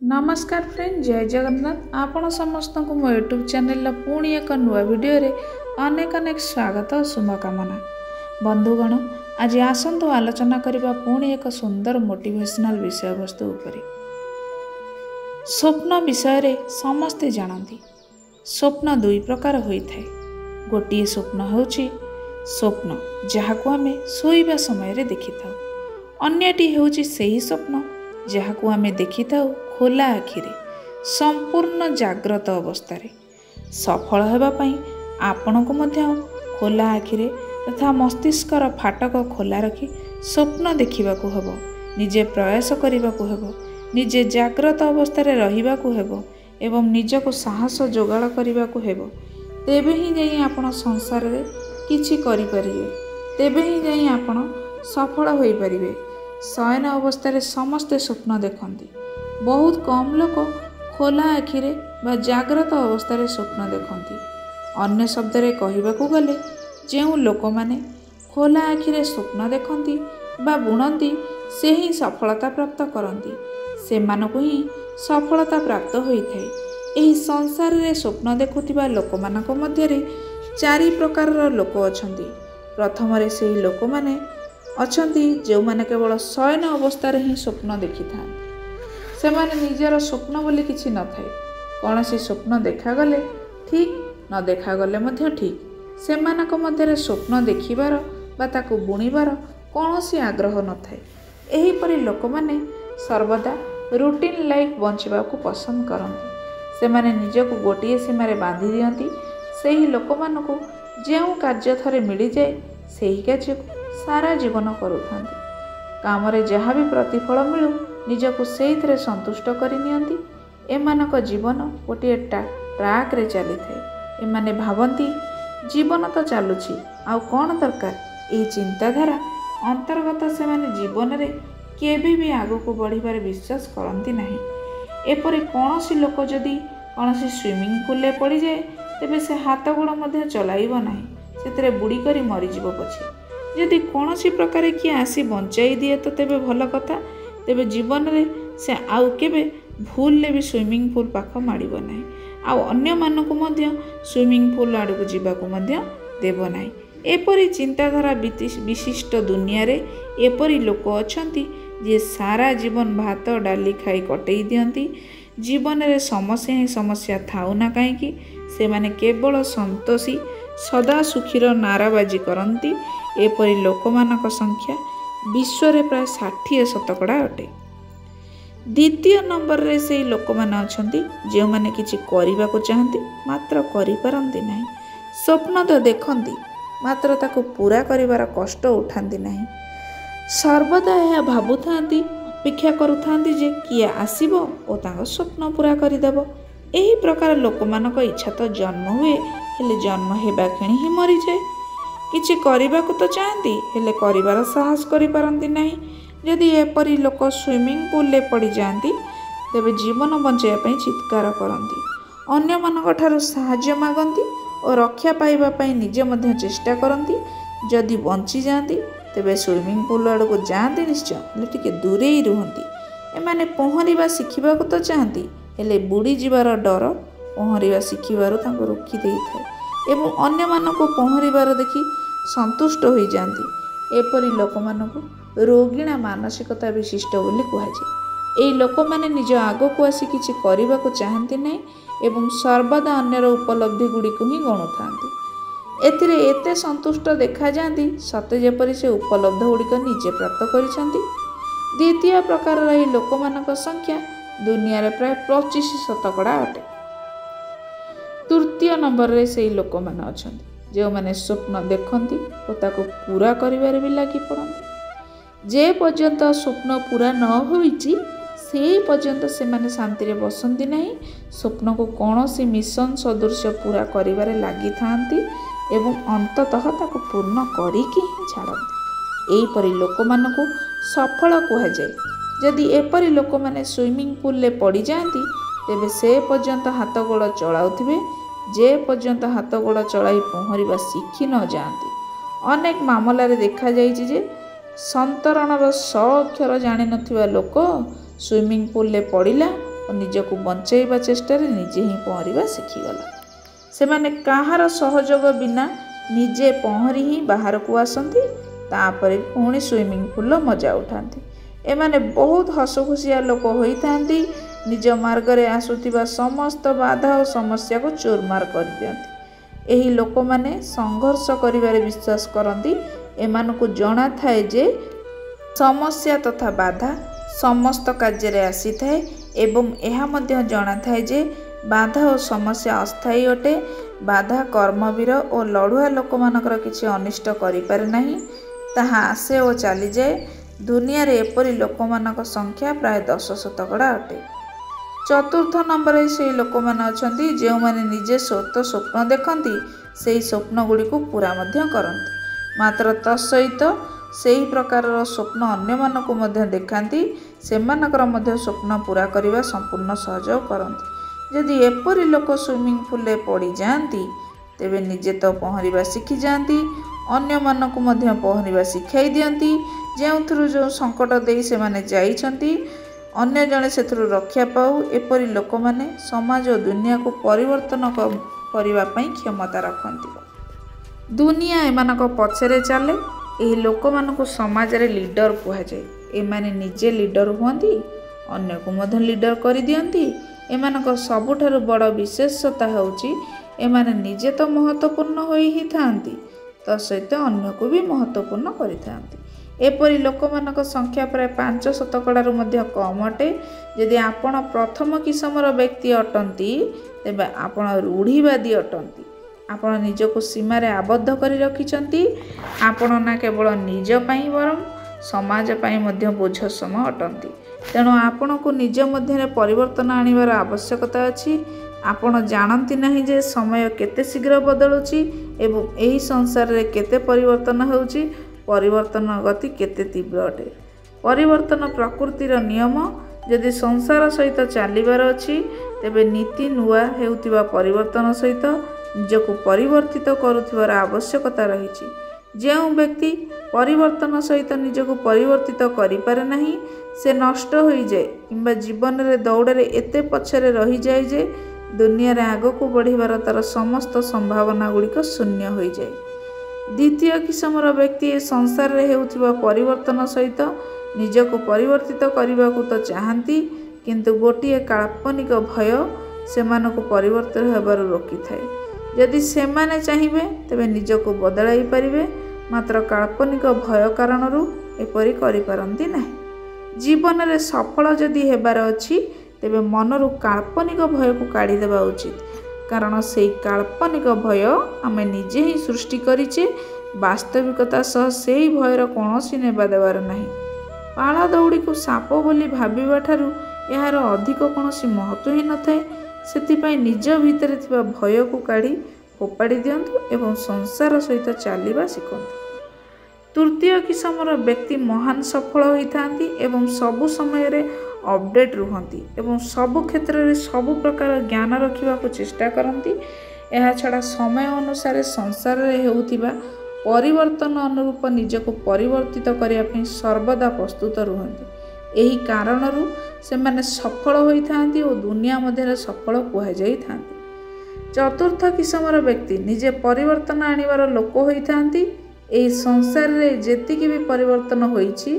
नमस्कार फ्रेंड, जय जगन्नाथ। आपण समस्त को मो यूट्यूब चैनल पुणी एक नुआ वीडियो रे अनेक अनेक स्वागत और शुभकामना। बंधुगण, आज आसंतु आलोचना करबा पुणी एक सुंदर मोटिवेशनल विषय वस्तु उपरि। स्वप्न विषय रे समस्ते जानती। स्वप्न दुई प्रकार होई थाए। गोटिए स्वप्न होउची स्वप्न जहाको आमे सोइबा समय रे देखिथाउ। अन्यटी होउची सेही स्वप्न जहाको आमे देखिथाउ खोला आखिरे संपूर्ण जाग्रत अवस्था। सफल हेबा पई आपनको मध्य खोला आखिरे तथा मस्तिष्कर फाटक खोला रखी स्वप्न देखिबाकू हेबो, निजे प्रयास करिबाकू हेबो, निजे जाग्रत अवस्था रहिबाकू हेबो एवं निजको साहस जोगाड़ करिबाकू हेबो। तेबे ही जाई आपण संसार रे किछि करि परिबे, तेबे ही जाई आपण सफल होई परिबे। शयन अवस्था समस्ते स्वप्न देखती। बहुत कम लोक खोला आखिरे बा जाग्रत अवस्था स्वप्न देखती। अन्य शब्द रे कहिबाकू गले जेउ लोक माने खोला आखिरे स्वप्न देखती बा बुणती से ही सफलता प्राप्त करती, सेमानकु ही सफलता प्राप्त होइथाय। एही संसार रे स्वप्न देखुथिबा लोकमानक मध्य रे चारि प्रकार लोक अछंती। प्रथम रे सेही लोक माने अछंती जो माने केवल शयन अवस्था रे ही स्वप्न देखिथां। से माने निजर स्वप्न बोली किछि न थाए। कौनसी स्वप्न देखागले ठीक, न देखागले मध्य ठीक। सेमानक मध्य रे स्वप्न देखिबार बा ताकु बुणीबार कौनसी आग्रह न थाए। एही परि लोक माने सर्वदा रूटीन लाइफ बंचिबाकू पसंद करती। से माने निजको गोटिए सीमारे बांधी दियंती। सेही लोकमानकू जेउ कार्य थरे मिली जाए सेही कार्य सारा जीवन करुथांती। कामरे जहाँ भी प्रतिफल मिलू निजको सेइथरे संतुष्ट करि नियंती। एमानक जीवन गोटे ट्राक रे चली थाए। एमाने भावंती जीवन तो चलुछि आउ कौन दरकार। एही चिंताधारा अंतर्गत से माने जीवन रे केबे भी आगो को बढ़िबार विश्वास करती नहीं। एपरि कौनसी लोक जदि कौनसी स्विमिंग पूल रे पड़ी जाए तेबे से हाथ गोड़ मध्य चलाइबो नाही, सेतरे बुड़ी करी मरी जीवो पछे। यदि कौनसी प्रकार किए आसी बंचाई दिए तो तेबे भल कथा, तेबे जीवन रे से आउ केबे भूल ले भी स्विमिंग पूल पाख माड़िबो नाही, आउ अन्य मानकु मध्य स्विमिंग पूल आड़कु जीवाकु मध्य देबो नाही। एपरि चिंताधारा विशिष्ट दुनिया रे एपरि लोक अछंती जे सारा जीवन भात डाली खाई कटई दियंती। जीवन रे समस्या ही समस्या थाउ ना काहेकि से माने केवल संतोषी सदा सुखीर नाराबाजी करती। एपरि लोकमानक संख्या विश्व रे प्राय 60% अटे। द्वितीय नंबर रे से लोक माने अछंती जे माने किछि करिबाकू चाहंती मात्र करि पारंती नाही। स्वप्न तो देखंती मात्र ताको पूरा करिवार कष्ट उठांती नाही। सर्वदा यह भाबुथांती, अपेक्षा करुथांती जे किए आसीबो ओ ताको स्वप्न पूरा करिदेबो। एही प्रकार लोकमानक इच्छा तो जन्म हुए हेले जन्म हेबा क्षणी ही मरी जाए। किछि करिबाकू तो चाहती हेले करिवार साहस करि पारंती नाही। यदि एपरि लोक स्विमिंग पूल ले पड़ी जाती तेबे जीवन बंचाइबा पई चित्कार करती, अन्य मानक ठारू साहाय्य मागंती और रक्षा पाइबा पई निजे मध्य चेष्टा करती। जदि बंची जाती तेबे स्विमिंग पूल आड़को जाती निश्चय, हेले टिके दूरे ही रुहंती। एमाने पहरिबा शिखिबाकू तो चाहती हेले बुड़ी जीवार डर पहरिबा शिखिबारु तांको रोकी देइथाय एवं अन्य मानक पहरिबार देखि संतुष्ट हो जाती। एपरि लोकमानकु रोगिणा मानसिकता विशिष्ट बोली कुहाଯାଏ। एई लोक माने निज आगो को आसी किछि करिबाकू चाहंती नै एवं सर्वदा अन्यर उपलब्धि गुडी को ही गणुथांती। एथिरे एते संतुष्ट देखा जाती सते जेपरि से उपलब्ध गुडी को निजे प्राप्त करिसंती। द्वितीय प्रकार रही लोकमानक संख्या दुनिया रे प्राय 25% अटे। तृतीय नंबर रे से लोक माने अछंती जो माने स्वप्न देखती और ताको पूरा करिबारे भी लागी पड़ती। जे पर्यंत स्वप्न पूरा न होईची से पर्यंत से माने शांति रे बसंती नहीं। स्वप्न को कौनसी मिशन सदृश पूरा करिबारे लागी थांती एवं अंततः ताको पूर्ण करिकी ही छाड़ती। एही परि लोक मानकु सफल कुहा जाए। यदि एपरि लोक माने स्विमिंग पूल ले पड़ी जाती तेबे से पर्यंत हाथ गोड़ चलाउथिबे जे पर्यंत हाथ गोड़ चलाई पहरिबा शिखी न जाती। अनेक मामला देखा जाइछि जे संतरणर 100 अक्षर जानि नथिबा लोक स्विमिंग पूल ले पड़िला ଓ ନିଜକୁ ବଞ୍ଚାଇବା ଚେଷ୍ଟାରେ ନିଜେ ହିଁ ପହଁରିବା ଶିଖିଗଲା। ସେମାନେ କାହାର ସହଯୋଗ ବିନା ନିଜେ ପହଁରି ହିଁ ବାହାରକୁ ଆସନ୍ତି, ତାପରେ ପୁଣି ସୁଇମିଂ ପୁଲର ମଜା ଉଠାନ୍ତି। ଏମାନେ ବହୁତ ହସଖୁସିଆ ଲୋକ ହୋଇଥାନ୍ତି। ନିଜ ମାର୍ଗରେ ଆସୁଥିବା ସମସ୍ତ ବାଧା ଓ ସମସ୍ୟାକୁ ଚୁରମାର କରିଦିଅନ୍ତି। ଏହି ଲୋକମାନେ ସଂଘର୍ଷ କରିବାରେ ବିଶ୍ୱାସ କରନ୍ତି। ଏମାନଙ୍କୁ ଜଣାଥାଏ ଯେ ସମସ୍ୟା ତଥା ବାଧା ସମସ୍ତ କାର୍ଯ୍ୟରେ ଆସିଥାଏ ଏବଂ ଏହା ମଧ୍ୟ ଜଣାଥାଏ ଯେ ବାଧା ଓ ସମସ୍ୟା ଅସ୍ଥାୟୀ ଅଟେ। ବାଧା କର୍ମବୀର ଓ ଲଢ଼ୁଆ ଲୋକମାନଙ୍କର କିଛି ଅନିଷ୍ଟ କରିପାରେ ନାହିଁ, ତାହା ଆସେ ଓ ଚାଲିଯାଏ। ଦୁନିଆରେ ଏପରି ଲୋକମାନଙ୍କ ସଂଖ୍ୟା ପ୍ରାୟ 10% ଅଟେ। ଚତୁର୍ଥ ନମ୍ବରରେ ସେହି ଲୋକମାନେ ଅଛନ୍ତି ଯେଉଁମାନେ ନିଜେ ସ୍ୱପ୍ନ ଦେଖନ୍ତି, ସେହି ସ୍ୱପ୍ନ ଗୁଡ଼ିକୁ ପୂରା ମଧ୍ୟ କରନ୍ତି। ମାତ୍ର ତତ୍ସହିତ ସେହି ପ୍ରକାରର ସ୍ୱପ୍ନ ଅନ୍ୟମାନଙ୍କୁ ମଧ୍ୟ ଦେଖାନ୍ତି। ସେମାନଙ୍କର ମଧ୍ୟ ସ୍ୱପ୍ନ ପୂରା କରିବା ସମ୍ପୂର୍ଣ୍ଣ ସହଯୋଗ କରନ୍ତି। ଯଦି ଏପରି ଲୋକ ସୁଇମିଂ ପୁଲରେ ପଡ଼ିଯାଆନ୍ତି, ତେବେ ନିଜେ ତ ପହଁରିବା ଶିଖିଯାଆନ୍ତି, ଅନ୍ୟମାନଙ୍କୁ ମଧ୍ୟ ପହଁରିବା ଶିଖାଇ ଦିଅନ୍ତି। ଯେଉଁଥିରୁ ଯେଉଁ ସଙ୍କଟ ଦେଇ ସେମାନେ ଯାଇଛନ୍ତି, ଅନ୍ୟ ଜଣେ ସେଥିରୁ ରକ୍ଷା ପାଉ। ଏପରି ଲୋକମାନେ ସମାଜ ଓ ଦୁନିଆକୁ ପରିବର୍ତ୍ତନ କରିବା ପାଇଁ କ୍ଷମତା ରଖନ୍ତି। ଦୁନିଆ ଏମାନଙ୍କ ପଛରେ ଚାଲେ। ଏହି ଲୋକମାନଙ୍କୁ ସମାଜରେ ଲିଡର କୁହାଯାଏ। ଏମାନେ ନିଜେ ଲିଡର ହୁଅନ୍ତି, ଅନ୍ୟକୁ ମଧ୍ୟ ଲିଡର କରିଦିଅନ୍ତି। ଏମାନଙ୍କ ସବୁଠାରୁ ବଡ଼ ବିଶେଷତା ହେଉଛି ଏମାନେ ନିଜେ ତ ମହତ୍ତ୍ୱପୂର୍ଣ୍ଣ ହୋଇ ହିଁ ଥାନ୍ତି, ତା ସହିତ ଅନ୍ୟକୁ ବି ମହତ୍ତ୍ୱପୂର୍ଣ୍ଣ କରିଥାନ୍ତି। ଏପରି ଲୋକମାନଙ୍କ ସଂଖ୍ୟା ପ୍ରାୟ 5% ମଧ୍ୟ କମ୍ ଅଟେ। ଯଦି ଆପଣ ପ୍ରଥମ କିସମର ବ୍ୟକ୍ତି ଅଟନ୍ତି, ତେବେ ଆପଣ ରୂଢ଼ିବାଦୀ ଅଟନ୍ତି। ଆପଣ ନିଜକୁ ସୀମାରେ ଆବଦ୍ଧ କରି ରଖିଛନ୍ତି। ଆପଣ ନା କେବଳ ନିଜ ପାଇଁ ବରଂ ସମାଜ ପାଇଁ ମଧ୍ୟ ବୋଝସମ ଅଟନ୍ତି। ତେଣୁ ଆପଣଙ୍କୁ ନିଜ ମଧ୍ୟରେ ପରିବର୍ତ୍ତନ ଆଣିବାର ଆବଶ୍ୟକତା ଅଛି। ଆପଣ ଜାଣନ୍ତି ନାହିଁ ଯେ ସମୟ କେତେ ଶୀଘ୍ର ବଦଳୁଛି ଏବଂ ଏହି ସଂସାରରେ କେତେ ପରିବର୍ତ୍ତନ ହେଉଛି। ପରିବର୍ତ୍ତନ ଗତି କେତେ ତୀବ୍ର ଅଟେ। ପରିବର୍ତ୍ତନ ପ୍ରକୃତିର ନିୟମ। ଯଦି ସଂସାର ସହିତ ଚାଲିବାର ଅଛି, ତେବେ ନୀତି ନୂଆ ହେଉଥିବା ପରିବର୍ତ୍ତନ ସହିତ ନିଜକୁ ପରିବର୍ତ୍ତିତ କରୁଥିବାର ଆବଶ୍ୟକତା ରହିଛି। ଯେଉଁ ବ୍ୟକ୍ତି ପରିବର୍ତ୍ତନ ସହିତ ନିଜକୁ ପରିବର୍ତ୍ତିତ କରିପାରେ ନାହିଁ, ସେ ନଷ୍ଟ ହୋଇଯାଏ କିମ୍ବା ଜୀବନରେ ଦୌଡ଼ରେ ଏତେ ପଛରେ ରହିଯାଏ ଯେ ଦୁନିଆରେ ଆଗକୁ ବଢ଼ିବାର ତା'ର ସମସ୍ତ ସମ୍ଭାବନା ଗୁଡ଼ିକ ଶୂନ୍ୟ ହୋଇଯାଏ। ଦ୍ୱିତୀୟ କିସମର ବ୍ୟକ୍ତି ଏ ସଂସାରରେ ହେଉଥିବା ପରିବର୍ତ୍ତନ ସହିତ ନିଜକୁ ପରିବର୍ତ୍ତିତ କରିବାକୁ ତ ଚାହାନ୍ତି, କିନ୍ତୁ ଗୋଟିଏ କାଳ୍ପନିକ ଭୟ ସେମାନଙ୍କୁ ପରିବର୍ତ୍ତନ ହେବାରୁ ରୋକିଥାଏ। ଯଦି ସେମାନେ ଚାହିଁବେ ତେବେ ନିଜକୁ ବଦଳାଇ ପାରିବେ, ମାତ୍ର କାଳ୍ପନିକ ଭୟ କାରଣରୁ ଏପରି କରିପାରନ୍ତି ନାହିଁ। ଜୀବନରେ ସଫଳ ଯଦି ହେବାର ଅଛି, ତେବେ ମନରୁ କାଳ୍ପନିକ ଭୟକୁ କାଢ଼ିଦେବା ଉଚିତ, କାରଣ ସେହି କାଳ୍ପନିକ ଭୟ ଆମେ ନିଜେ ହିଁ ସୃଷ୍ଟି କରିଛେ। ବାସ୍ତବିକତା ସହ ସେହି ଭୟର କୌଣସି ନେବା ଦେବାର ନାହିଁ। ପାଳ ଦଉଡ଼ିକୁ ସାପ ବୋଲି ଭାବିବା ଠାରୁ ଏହାର ଅଧିକ କୌଣସି ମହତ୍ତ୍ୱ ହିଁ ନଥାଏ। ସେଥିପାଇଁ ନିଜ ଭିତରେ ଥିବା ଭୟକୁ କାଢ଼ି ଫୋପାଡ଼ି ଦିଅନ୍ତୁ ଏବଂ ସଂସାର ସହିତ ଚାଲିବା ଶିଖନ୍ତୁ। ତୃତୀୟ କିସମର ବ୍ୟକ୍ତି ମହାନ ସଫଳ ହୋଇଥାନ୍ତି ଏବଂ ସବୁ ସମୟରେ ଅପଡେଟ୍ ରୁହନ୍ତି ଏବଂ ସବୁ କ୍ଷେତ୍ରରେ ସବୁ ପ୍ରକାର ଜ୍ଞାନ ରଖିବାକୁ ଚେଷ୍ଟା କରନ୍ତି। ଏହାଛଡ଼ା ସମୟ ଅନୁସାରେ ସଂସାରରେ ହେଉଥିବା ପରିବର୍ତ୍ତନ ଅନୁରୂପ ନିଜକୁ ପରିବର୍ତ୍ତିତ କରିବା ପାଇଁ ସର୍ବଦା ପ୍ରସ୍ତୁତ ରୁହନ୍ତି। ଏହି କାରଣରୁ ସେମାନେ ସଫଳ ହୋଇଥାନ୍ତି ଓ ଦୁନିଆ ମଧ୍ୟରେ ସଫଳ କୁହାଯାଇଥାନ୍ତି। ଚତୁର୍ଥ କିସମର ବ୍ୟକ୍ତି ନିଜେ ପରିବର୍ତ୍ତନ ଆଣିବାର ଲୋକ ହୋଇଥାନ୍ତି। ଏହି ସଂସାରରେ ଯେତିକି ବି ପରିବର୍ତ୍ତନ ହୋଇଛି,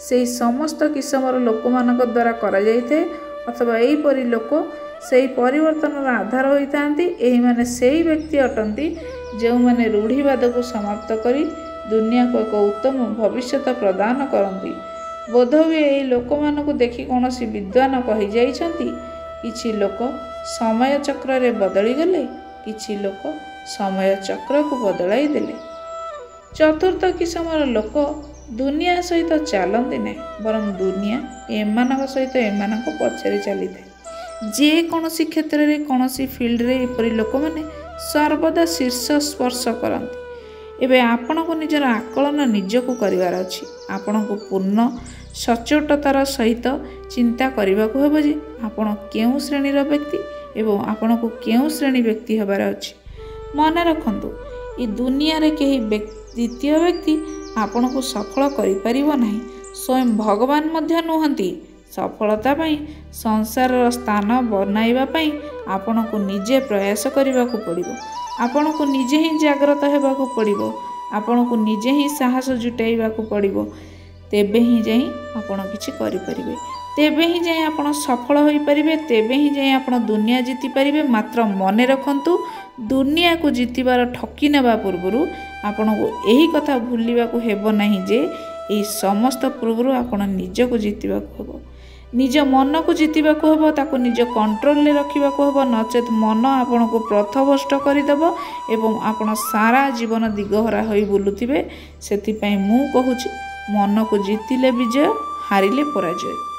ସେହି ସମସ୍ତ କିସମର ଲୋକମାନଙ୍କ ଦ୍ୱାରା କରାଯାଇଥାଏ ଅଥବା ଏହିପରି ଲୋକ ସେହି ପରିବର୍ତ୍ତନର ଆଧାର ହୋଇଥାନ୍ତି। ଏହିମାନେ ସେହି ବ୍ୟକ୍ତି ଅଟନ୍ତି ଯେଉଁମାନେ ରୂଢ଼ିବାଦକୁ ସମାପ୍ତ କରି ଦୁନିଆକୁ ଏକ ଉତ୍ତମ ଭବିଷ୍ୟତ ପ୍ରଦାନ କରନ୍ତି। ବୋଧହୁଏ ଏହି ଲୋକମାନଙ୍କୁ ଦେଖି କୌଣସି ବିଦ୍ୱାନ କହିଯାଇଛନ୍ତି, କିଛି ଲୋକ ସମୟ ଚକ୍ରରେ ବଦଳିଗଲେ, କିଛି ଲୋକ ସମୟ ଚକ୍ରକୁ ବଦଳାଇ ଦେଲେ। ଚତୁର୍ଥ କିସମର ଲୋକ ଦୁନିଆ ସହିତ ଚାଲନ୍ତି ନାହିଁ, ବରଂ ଦୁନିଆ ଏମାନଙ୍କ ସହିତ ଏମାନଙ୍କ ପଛରେ ଚାଲିଥାଏ। ଯେକୌଣସି କ୍ଷେତ୍ରରେ କୌଣସି ଫିଲ୍ଡରେ ଏପରି ଲୋକମାନେ ସର୍ବଦା ଶୀର୍ଷ ସ୍ପର୍ଶ କରନ୍ତି। ଏବେ ଆପଣଙ୍କୁ ନିଜର ଆକଳନ ନିଜକୁ କରିବାର ଅଛି। ଆପଣଙ୍କୁ ପୂର୍ଣ୍ଣ ସଚ୍ଚୋଟତାର ସହିତ ଚିନ୍ତା କରିବାକୁ ହେବ ଯେ ଆପଣ କେଉଁ ଶ୍ରେଣୀର ବ୍ୟକ୍ତି ଏବଂ ଆପଣଙ୍କୁ କେଉଁ ଶ୍ରେଣୀ ବ୍ୟକ୍ତି ହେବାର ଅଛି। ମନେ ରଖନ୍ତୁ, ଏ ଦୁନିଆରେ କେହି ଦ୍ୱିତୀୟ ବ୍ୟକ୍ତି ଆପଣଙ୍କୁ ସଫଳ କରିପାରିବ ନାହିଁ। ସ୍ୱୟଂ ଭଗବାନ ମଧ୍ୟ ନୁହନ୍ତି। ସଫଳତା ପାଇଁ ସଂସାରର ସ୍ଥାନ ବନାଇବା ପାଇଁ ଆପଣଙ୍କୁ ନିଜେ ପ୍ରୟାସ କରିବାକୁ ପଡ଼ିବ। ଆପଣଙ୍କୁ ନିଜେ ହିଁ ଜାଗ୍ରତ ହେବାକୁ ପଡ଼ିବ। ଆପଣଙ୍କୁ ନିଜେ ହିଁ ସାହସ ଜୁଟାଇବାକୁ ପଡ଼ିବ। ତେବେ ହିଁ ଯାଇ ଆପଣ କିଛି କରିପାରିବେ। ତେବେ ହିଁ ଯାଇ ଆପଣ ସଫଳ ହୋଇପାରିବେ। ତେବେ ହିଁ ଯାଇ ଆପଣ ଦୁନିଆ ଜିତିପାରିବେ। ମାତ୍ର ମନେ ରଖନ୍ତୁ, ଦୁନିଆକୁ ଜିତିବାର ଠକି ନେବା ପୂର୍ବରୁ ଆପଣଙ୍କୁ ଏହି କଥା ଭୁଲିବାକୁ ହେବ ନାହିଁ ଯେ ଏହି ସମସ୍ତ ପୂର୍ବରୁ ଆପଣ ନିଜକୁ ଜିତିବାକୁ ହେବ। ନିଜ ମନକୁ ଜିତିବାକୁ ହେବ, ତାକୁ ନିଜ କଣ୍ଟ୍ରୋଲରେ ରଖିବାକୁ ହେବ। ନଚେତ୍ ମନ ଆପଣଙ୍କୁ ପଥଭ୍ରଷ୍ଟ କରିଦେବ ଏବଂ ଆପଣ ସାରା ଜୀବନ ଦିଗହରା ହୋଇ ବୁଲୁଥିବେ। ସେଥିପାଇଁ ମୁଁ କହୁଛି, ମନକୁ ଜିତିଲେ ବିଜୟ, ହାରିଲେ ପରାଜୟ।